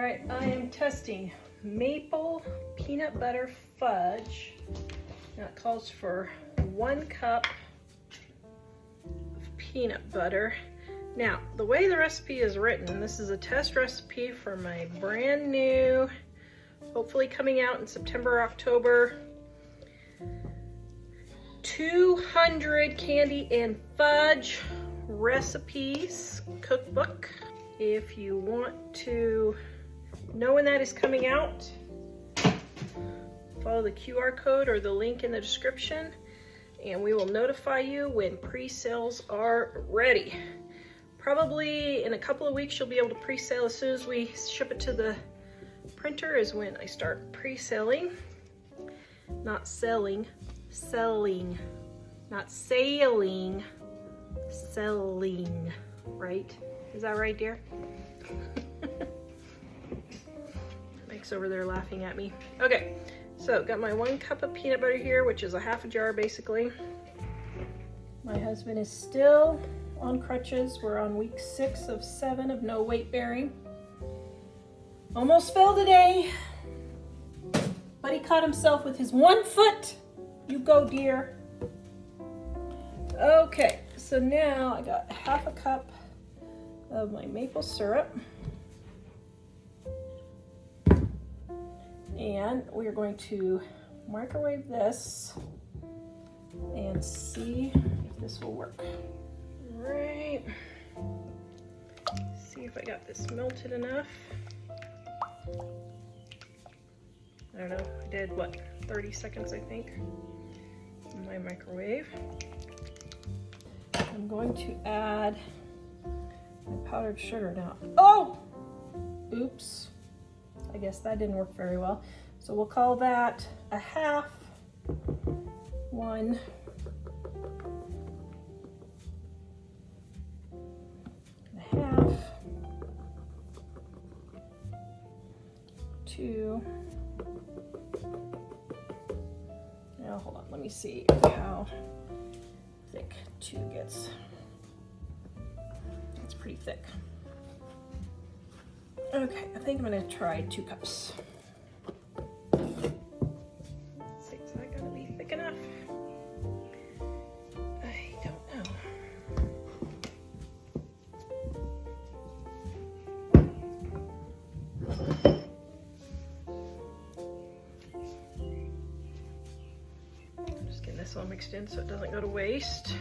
right, I am testing maple peanut butter fudge. Now it calls for 1 cup of peanut butter. Now, the way the recipe is written, this is a test recipe for my brand new, hopefully coming out in September, October, 200 candy and fudge recipes cookbook. If you want to know when that is coming out, follow the QR code or the link in the description, and we will notify you when pre-sales are ready. Probably in a couple of weeks you'll be able to pre-sale. As soon as we ship it to the printer is when I start pre-selling. Not selling, selling. Not sailing, selling, right? Is that right, dear? Mike's over there laughing at me. Okay, so got my 1 cup of peanut butter here, which is a half a jar basically. My husband is still on crutches. We're on week 6 of 7 of no weight bearing. Almost fell today, but he caught himself with his 1 foot. You go, dear. Okay, so now I got half a cup of my maple syrup. And we are going to microwave this and see if this will work. All right. See if I got this melted enough. I don't know, I did what, 30 seconds I think in my microwave. I'm going to add my powdered sugar now. Oh! Oops. I guess that didn't work very well. So we'll call that a half, 1, and a half, 2. Now hold on, let me see how thick 2 gets. It's pretty thick. Okay, I think I'm gonna try 2 cups. Let's see, is that gonna be thick enough? I don't know. I'm just getting this all mixed in so it doesn't go to waste.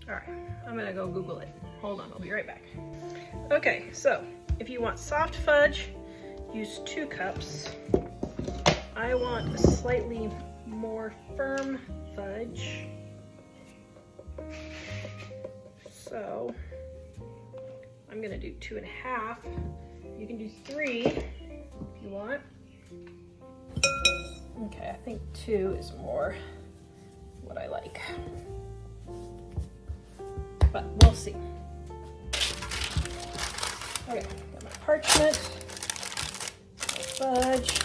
All right, I'm gonna go Google it. Hold on, I'll be right back. Okay, so if you want soft fudge, use 2 cups. I want a slightly more firm fudge. So I'm gonna do 2.5. You can do 3 if you want. Okay, I think 2 is more what I like. But we'll see. Okay, got my parchment, my fudge.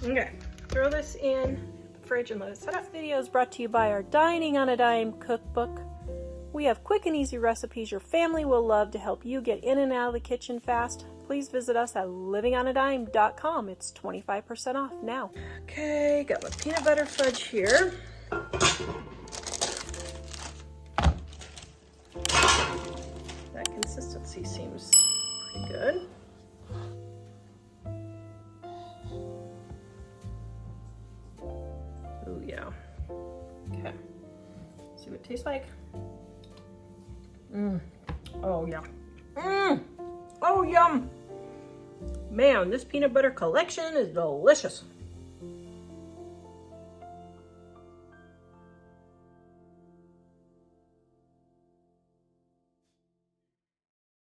Okay, throw this in the fridge and let it set up. This video is brought to you by our Dining on a Dime cookbook. We have quick and easy recipes your family will love to help you get in and out of the kitchen fast. Please visit us at livingonadime.com. It's 25% off now. Okay, got my peanut butter fudge here. That consistency seems pretty good. Oh yeah. Okay. See what it tastes like. Oh yeah. Oh yum. Man, this peanut butter collection is delicious.